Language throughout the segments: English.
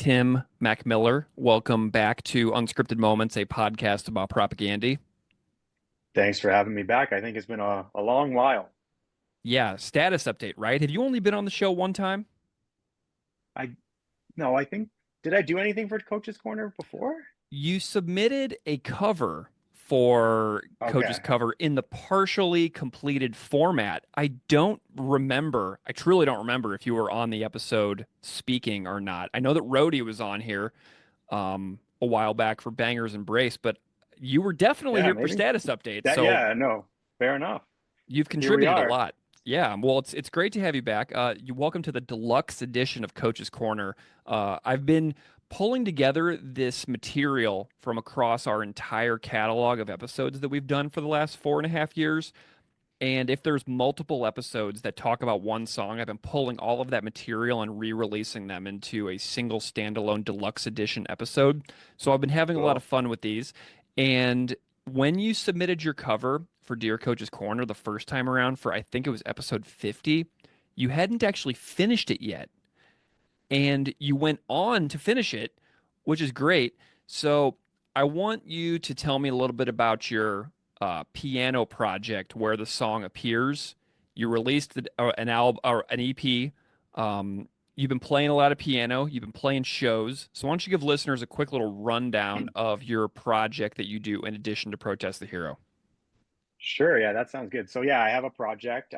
Tim MacMillar. Welcome back to Unscripted Moments, a podcast about propaganda. Thanks for having me back. I think it's been a long while. Yeah, status update, right? Have you only been on the show one time? I no, I think did I do anything for Coach's Corner before? You submitted a cover for Coach's Okay. cover in the partially completed format. I don't remember, I truly don't remember if you were on the episode speaking or not. I know that Rhodey was on here a while back for Bangers and Brace, but you were definitely Yeah, here for maybe. status updates. That So yeah, no. Fair enough. you've Here we contributed a are. lot. Yeah, well, it's great to have you back. You welcome to the deluxe edition of Coach's Corner. I've been pulling together this material from across our entire catalog of episodes that we've done for the last 4.5 years. And if there's multiple episodes that talk about one song, I've been pulling all of that material and re-releasing them into a single standalone deluxe edition episode. So I've been having a lot of Cool. fun with these. And when you submitted your cover for Dear Coach's Corner the first time around for I think it was episode 50, you hadn't actually finished it yet. And you went on to finish it, which is great. So I want you to tell me a little bit about your piano project where the song appears. You released an album or an EP. You've been playing a lot of piano. You've been playing shows. So why don't you give listeners a quick little rundown of your project that you do in addition to Protest the Hero? Sure, yeah, that sounds good. So yeah, I have a project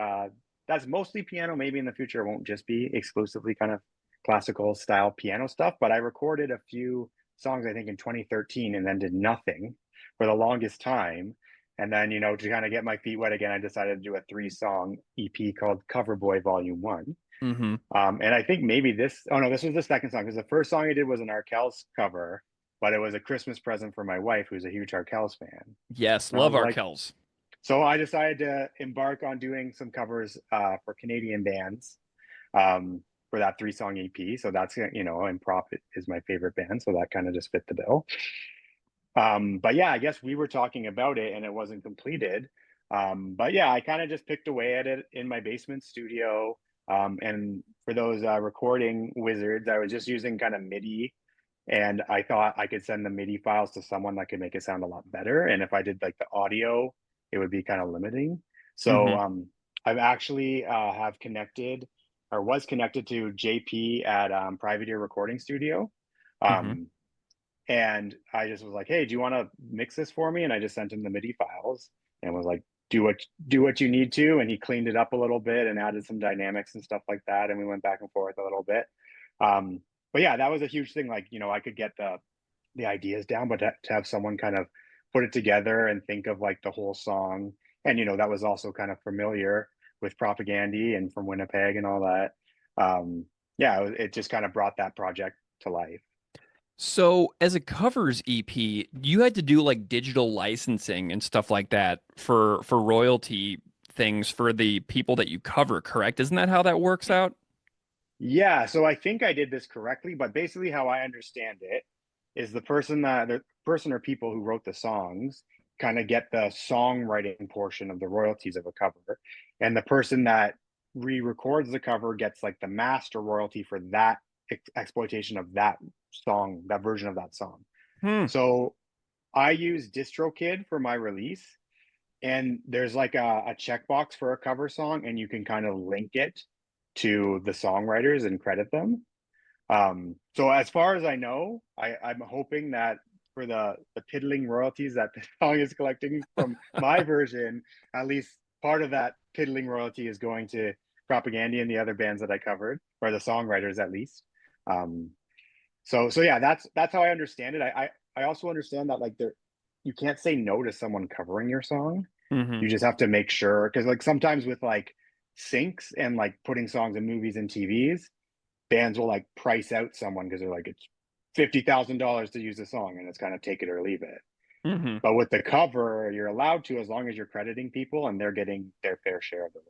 that's mostly piano. Maybe in the future it won't just be exclusively kind of classical style piano stuff, but I recorded a few songs I think in 2013 and then did nothing for the longest time. And then, to kind of get my feet wet again, I decided to do a three-song EP called Cover Boy Volume 1. Mm-hmm. And I think maybe oh no, this was the second song because the first song I did was an Arkells cover, but it was a Christmas present for my wife, who's a huge Arkells fan. Yes, And I love was like, Arkells. so I decided to embark on doing some covers for Canadian bands for that three-song EP. So that's, and Prop is my favorite band. So that kind of just fit the bill. But yeah, I guess we were talking about it and it wasn't completed. But yeah, I kind of just picked away at it in my basement studio. And for those recording wizards, I was just using kind of MIDI, and I thought I could send the MIDI files to someone that could make it sound a lot better. And if I did like the audio, it would be kind of limiting. So Mm-hmm. I've actually have connected or was connected to JP at Private Ear Recording Studio. Mm-hmm. Um, and I just was like, "Hey, do you want to mix this for me?" And I just sent him the MIDI files and was like, "Do what you need to." And he cleaned it up a little bit and added some dynamics and stuff like that. And we went back and forth a little bit. Um, but yeah, that was a huge thing. Like, I could get the ideas down, but to have someone kind of put it together and think of like the whole song, and that was also kind of familiar with Propagandhi and from Winnipeg and all that. Yeah, it just kind of brought that project to life. So, as a covers EP, you had to do like digital licensing and stuff like that for royalty things for the people that you cover, correct? Isn't that how that works out? Yeah, so I think I did this correctly, but basically how I understand it is the person or people who wrote the songs kind of get the songwriting portion of the royalties of a cover, and the person that re-records the cover gets like the master royalty for that exploitation of that song, that version of that song. Hmm. So I use DistroKid for my release, and there's like a checkbox for a cover song, and you can kind of link it to the songwriters and credit them. So as far as I know, I'm hoping that for the piddling royalties that the song is collecting from my version, at least part of that piddling royalty is going to Propagandhi and the other bands that I covered, or the songwriters at least. Um, so yeah, that's how I understand it. I also understand that like you can't say no to someone covering your song. Hmm. You just have to make sure, because like sometimes with like syncs and like putting songs in movies and TVs, bands will like price out someone because they're like it's $50,000 to use the song, and it's kind of take it or leave it. Hmm. But with the cover, you're allowed to as long as you're crediting people and they're getting their fair share of it.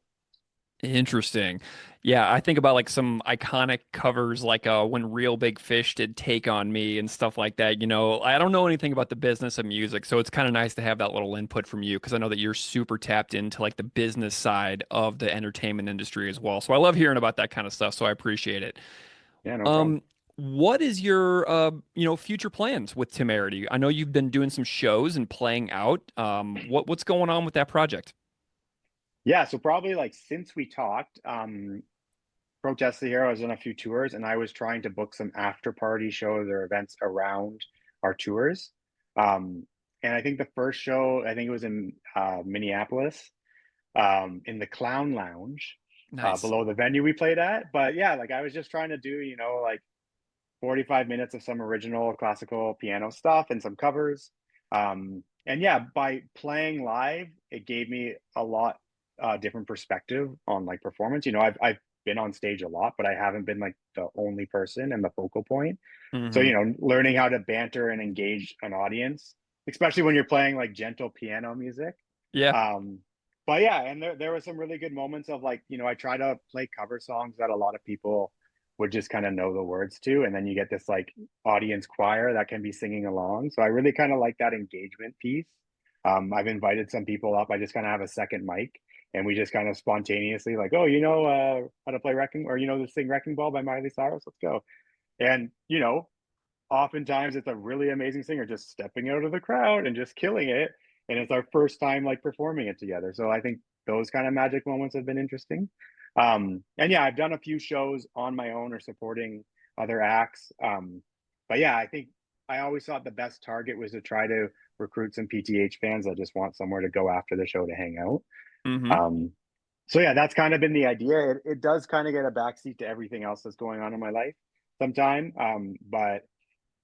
Interesting. Yeah, I think about like some iconic covers like when Real Big Fish did Take on Me and stuff like that. I don't know anything about the business of music, so it's kind of nice to have that little input from you because I know that you're super tapped into like the business side of the entertainment industry as well. So I love hearing about that kind of stuff, so I appreciate it. Yeah, no problem. Um, what is your future plans with Temerity? I know you've been doing some shows and playing out. What's going on with that project? Yeah, so probably like since we talked, Protest the Hero was on a few tours, and I was trying to book some after party shows or events around our tours. Um, and I think the first show, I think it was in Minneapolis, in the Clown Lounge, Nice. below the venue we played at. But yeah, like I was just trying to do, like 45 minutes of some original classical piano stuff and some covers. And yeah, by playing live, it gave me a lot different perspective on like performance. I've been on stage a lot, but I haven't been like the only person and the focal point. So, Hmm. learning how to banter and engage an audience, especially when you're playing like gentle piano music. Yeah. Um, but yeah, and there were some really good moments of like, I try to play cover songs that a lot of people would just kind of know the words to. And then you get this like audience choir that can be singing along. So I really kind of like that engagement piece. I've invited some people up. I just kind of have a second mic and we just kind of spontaneously like, oh, how to play Wrecking or, to sing Wrecking Ball by Miley Cyrus. Let's go. And, oftentimes it's a really amazing singer just stepping out of the crowd and just killing it. And it's our first time like performing it together. So I think those kind of magic moments have been interesting. And yeah, I've done a few shows on my own or supporting other acts. But yeah, I think I always thought the best target was to try to recruit some PTH fans that just want somewhere to go after the show to hang out. Hmm. Um, so yeah, that's kind of been the idea. It does kind of get a backseat to everything else that's going on in my life sometime. But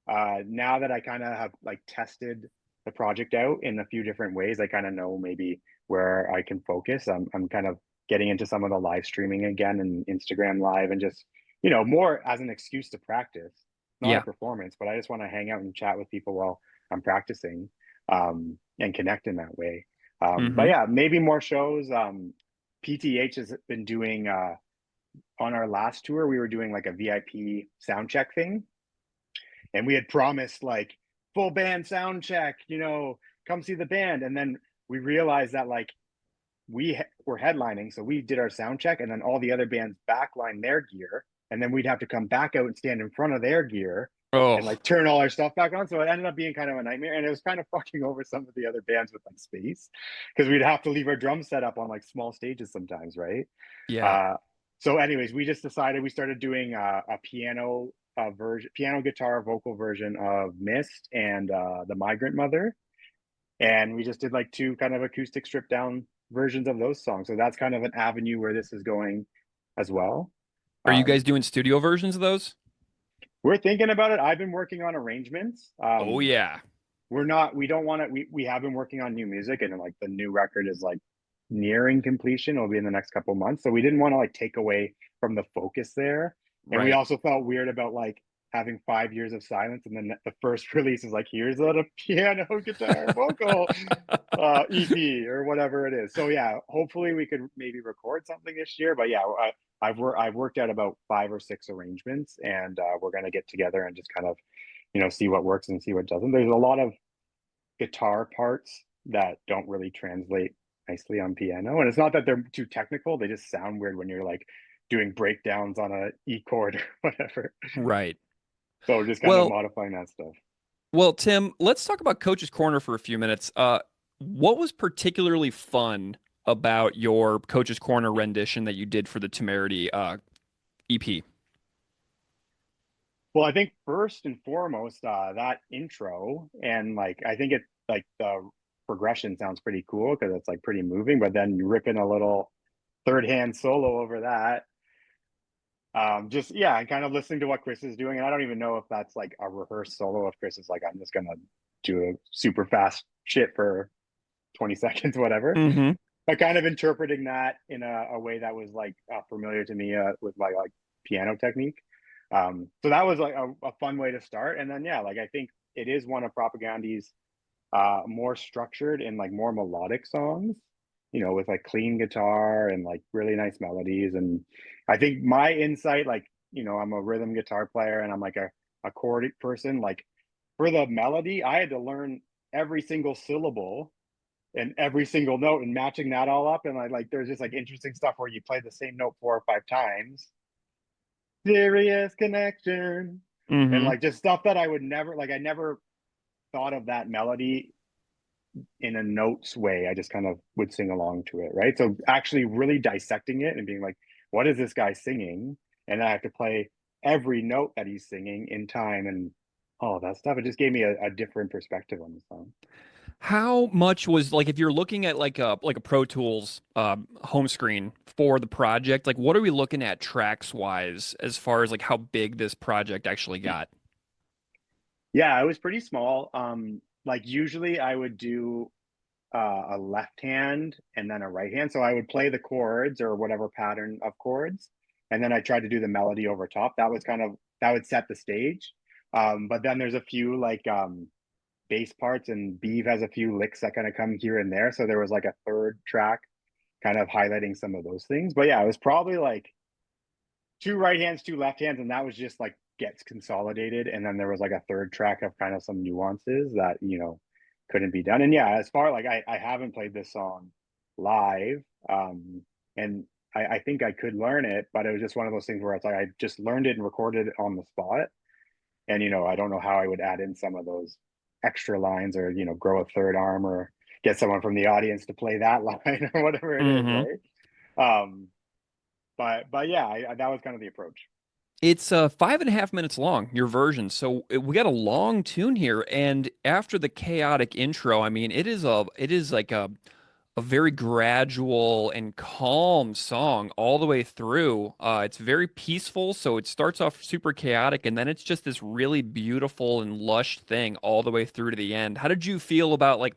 now that I kind of have like tested the project out in a few different ways, I kind of know maybe where I can focus. I'm kind of getting into some of the live streaming again and Instagram live and just, more as an excuse to practice, not a Yeah. performance, but I just want to hang out and chat with people while I'm practicing, and connect in that way. But Hmm. yeah, maybe more shows. PTH has been doing, on our last tour, we were doing like a VIP sound check thing and we had promised like full band sound check, come see the band. And then we realized that like were headlining, so we did our sound check, and then all the other bands backline their gear, and then we'd have to come back out and stand in front of their gear and Oh, like turn all our stuff back on. So it ended up being kind of a nightmare, and it was kind of fucking over some of the other bands with like space because we'd have to leave our drum set up on like small stages sometimes, right? yeah. Uh, so, anyways, we just decided we started doing a piano version, piano guitar vocal version of Mist and the Migrant Mother, and we just did like two kind of acoustic stripped down versions of those songs. So that's kind of an avenue where this is going as well. Are you guys Um, doing studio versions of those? we're thinking about it. I've been working on arrangements. Oh yeah. We don't want to, we have been working on new music and like the new record is like nearing completion. It'll be in the next couple months. So we didn't want to like take away from the focus there. And we Right. also felt weird about like having 5 years of silence and then the first release is like, here's a piano, guitar, vocal EP or whatever it is. So yeah, hopefully we could maybe record something this year. But yeah, I've worked out about 5 or 6 arrangements, and we're gonna get together and just kind of see what works and see what doesn't. There's a lot of guitar parts that don't really translate nicely on piano, and it's not that they're too technical; they just sound weird when you're like doing breakdowns on a E chord or whatever. Right. So we're just kind of Well, modifying that stuff. Tim, let's talk about Coach's Corner for a few minutes. What was particularly fun about your Coach's Corner rendition that you did for the Temerity EP? Well, I think first and foremost, that intro and like I think it like the progression sounds pretty cool because it's like pretty moving, but then you rip in a little third hand solo over that. Just yeah, and kind of listening to what Chris is doing. And I don't even know if that's like a rehearsed solo. If Chris is like, I'm just gonna do a super fast shit for 20 seconds, whatever. Hmm. But kind of interpreting that in a way that was like familiar to me with my like piano technique. So that was like a fun way to start. And then yeah, like I think it is one of Propagandhi's more structured and like more melodic songs, with like clean guitar and like really nice melodies. And I think my insight, like, I'm a rhythm guitar player and I'm like a chord person. Like for the melody, I had to learn every single syllable and every single note and matching that all up. And I like there's just like interesting stuff where you play the same note 4 or 5 times. Serious connection. And Mm-hmm. like just stuff that I would never like I never thought of that melody in a notes way. I just kind of would sing along to it, right? So actually really dissecting it and being like, what is this guy singing? And I have to play every note that he's singing in time and all that stuff. It just gave me a different perspective on the song. How much was like if you're looking at like a Pro Tools home screen for the project, like what are we looking at tracks wise as far as like how big this project actually got? Yeah, it was pretty small. Like usually I would do a left hand and then a right hand. So I would play the chords or whatever pattern of chords, and then I tried to do the melody over top. That was kind of that would set the stage. But then there's a few like bass parts, and Beeve has a few licks that kind of come here and there. So there was like a third track kind of highlighting some of those things. But yeah, it was probably like two right hands, two left hands, and that was just like gets consolidated. And then there was like a third track of kind of some nuances that couldn't be done. And yeah, as far like I haven't played this song live, and I think I could learn it, but it was just one of those things where it's like I just learned it and recorded it on the spot. And I don't know how I would add in some of those extra lines or grow a third arm or get someone from the audience to play that line or whatever it is, Mm-hmm. right? But yeah, that was kind of the approach. It's 5.5 minutes long, your version. So we got a long tune here, and after the chaotic intro, I mean, it is like a very gradual and calm song all the way through. It's very peaceful, so it starts off super chaotic, and then it's just this really beautiful and lush thing all the way through to the end. How did you feel about like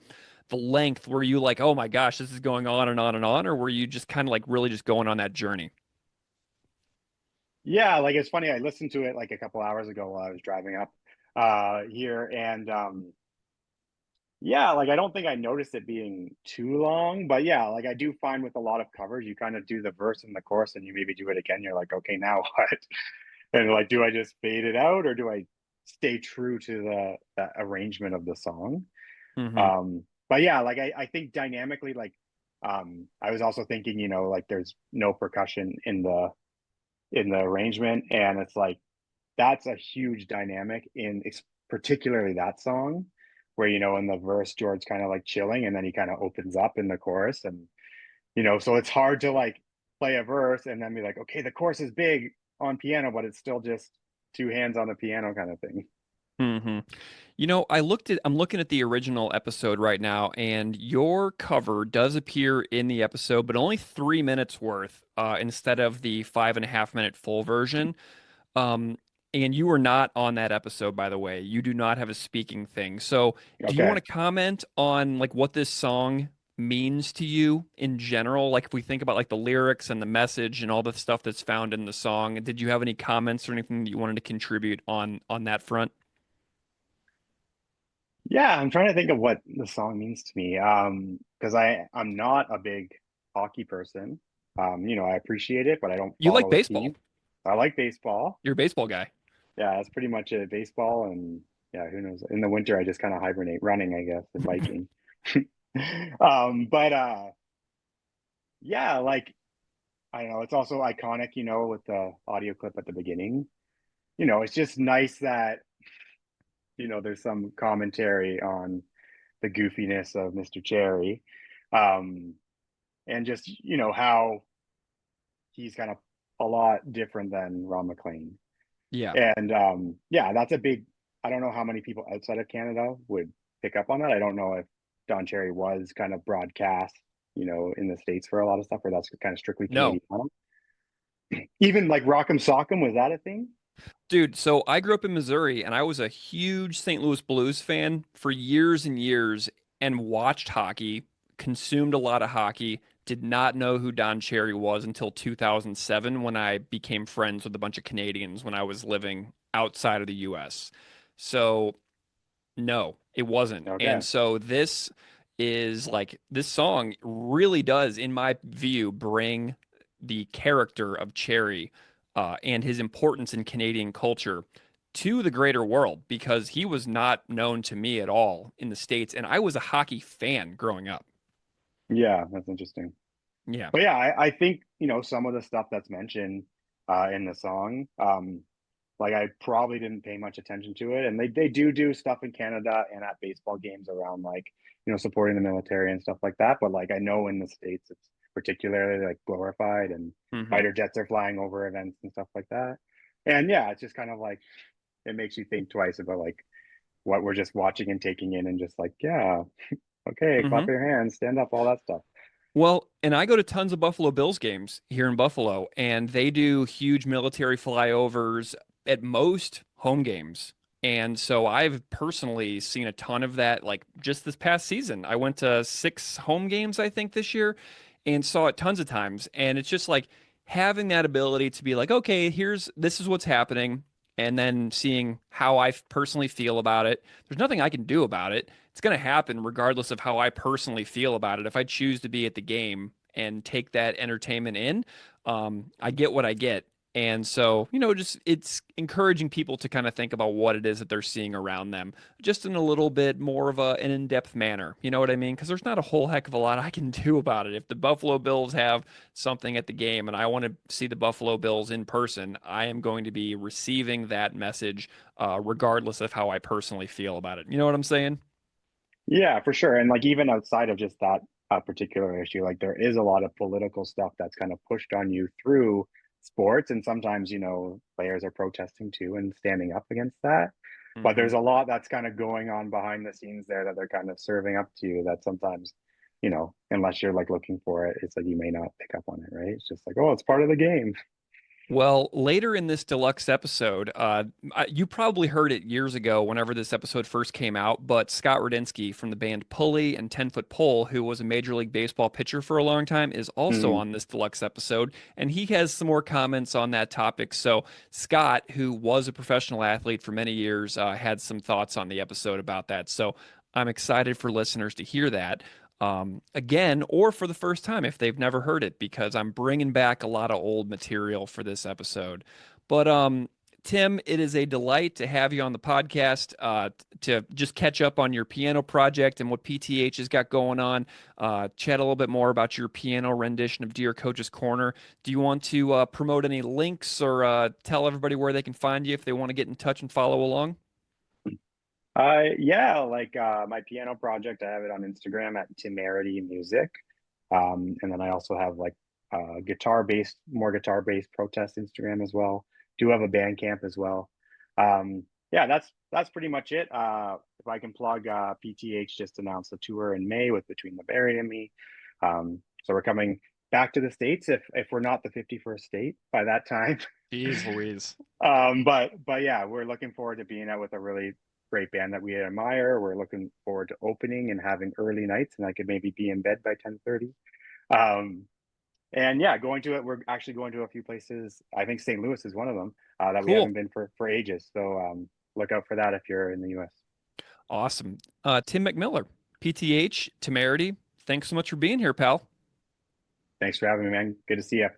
the length? Were you like, oh my gosh, this is going on and on and on, or were you just kind of like really just going on that journey? Yeah, like it's funny. I listened to it like a couple hours ago while I was driving up here, and yeah, like I don't think I noticed it being too long, but yeah, like I do find with a lot of covers, you kind of do the verse and the chorus, and you maybe do it again. You're like, okay, now what? And like, do I just fade it out, or do I stay true to the arrangement of the song? Hmm. But yeah, like I think dynamically, like I was also thinking, like there's no percussion in the arrangement, and it's like that's a huge dynamic in particularly that song where in the verse George kind of like chilling and then he kind of opens up in the chorus, and so it's hard to like play a verse and then be like, okay, the chorus is big on piano but it's still just two hands on the piano kind of thing. Hmm. I'm looking at the original episode right now, and your cover does appear in the episode, but only 3 minutes worth, instead of the 5.5 minute full version. Um, and you were not on that episode, by the way. You do not have a speaking thing. So, do you want Okay. to comment on like what this song means to you in general? Like if we think about like the lyrics and the message and all the stuff that's found in the song, did you have any comments or anything that you wanted to contribute on that front? Yeah, I'm trying to think of what the song means to me. Because I'm not a big hockey person. I appreciate it, but I don't You like follow a baseball. team. I like baseball. You're a baseball guy. Yeah, that's pretty much it. Baseball and yeah, who knows? In the winter, I just kind of hibernate, running, I guess, and biking. But yeah, like I don't know, it's also iconic, with the audio clip at the beginning. It's just nice that there's some commentary on the goofiness of Mr. Cherry, um, and just how he's kind of a lot different than Ron McLean. Yeah. And yeah, that's a big. I don't know how many people outside of Canada would pick up on that. I don't know if Don Cherry was kind of broadcast, in the States for a lot of stuff, or that's kind of strictly No. Canadian. Even like Rock'em Sock'em, was that a thing? Dude, so I grew up in Missouri and I was a huge St. Louis Blues fan for years and years and watched hockey, consumed a lot of hockey, did not know who Don Cherry was until 2007 when I became friends with a bunch of Canadians when I was living outside of the US. So no, it wasn't. And Okay. so this song really does, in my view, bring the character of Cherry and his importance in Canadian culture to the greater world because he was not known to me at all in the States, and I was a hockey fan growing up. Yeah, that's interesting. Yeah. But yeah, I think some of the stuff that's mentioned in the song, Like I probably didn't pay much attention to it, and they do stuff in Canada and at baseball games around like supporting the military and stuff like that. But like I know in the States it's particularly like glorified, and Hmm. fighter jets are flying over events and stuff like that. And yeah, it's just kind of like it makes you think twice about like what we're just watching and taking in, and just like yeah, okay, Hmm. clap your hands, stand up, all that stuff. Well, and I go to tons of Buffalo Bills games here in Buffalo, and they do huge military flyovers at most home games. And so I've personally seen a ton of that, like just this past season. I went to 6 home games, I think, this year and saw it tons of times. And it's just like having that ability to be like, okay, this is what's happening. And then seeing how I personally feel about it. There's nothing I can do about it. It's going to happen regardless of how I personally feel about it. If I choose to be at the game and take that entertainment in, I get what I get. And so, just it's encouraging people to kind of think about what it is that they're seeing around them, just in a little bit more of an in-depth manner. You know what I mean? Because there's not a whole heck of a lot I can do about it. If the Buffalo Bills have something at the game and I want to see the Buffalo Bills in person, I am going to be receiving that message, regardless of how I personally feel about it. You know what I'm saying? Yeah, for sure. And like even outside of just that particular issue, like there is a lot of political stuff that's kind of pushed on you through sports, and sometimes players are protesting too and standing up against that. But Hmm. there's a lot that's kind of going on behind the scenes there that they're kind of serving up to you that sometimes, unless you're like looking for it, it's like you may not pick up on it, right? It's just like, oh, it's part of the game. Well, later in this deluxe episode, you probably heard it years ago whenever this episode first came out, but Scott Radinsky from the band Pulley and 10 Foot Pole, who was a Major League Baseball pitcher for a long time, is also Mm. on this deluxe episode, and he has some more comments on that topic. So, Scott, who was a professional athlete for many years, had some thoughts on the episode about that. So, I'm excited for listeners to hear that again or for the first time if they've never heard it, because I'm bringing back a lot of old material for this episode. But Tim, it is a delight to have you on the podcast to just catch up on your piano project and what PTH has got going on. Chat a little bit more about your piano rendition of Dear Coach's Corner. Do you want to promote any links or tell everybody where they can find you if they want to get in touch and follow along? Yeah, like my piano project, I have it on Instagram at Timerity Music. And then I also have like more guitar based protest Instagram as well. Do have a band camp as well. Yeah, that's pretty much it. If I can plug, PTH just announced a tour in May with Between the Barry and Me. So we're coming back to the States if we're not the 51st state by that time. Jeez Louise. But yeah, we're looking forward to being out with a really great band that we admire. We're looking forward to opening and having early nights, and I could maybe be in bed by 10:30. Um, and yeah, we're actually going to a few places. I think St. Louis is one of them that we Cool. haven't been for ages. So look out for that if you're in the US. Awesome. Tim MacMillar, PTH, Temerity, thanks so much for being here, pal. Thanks for having me, man. Good to see you.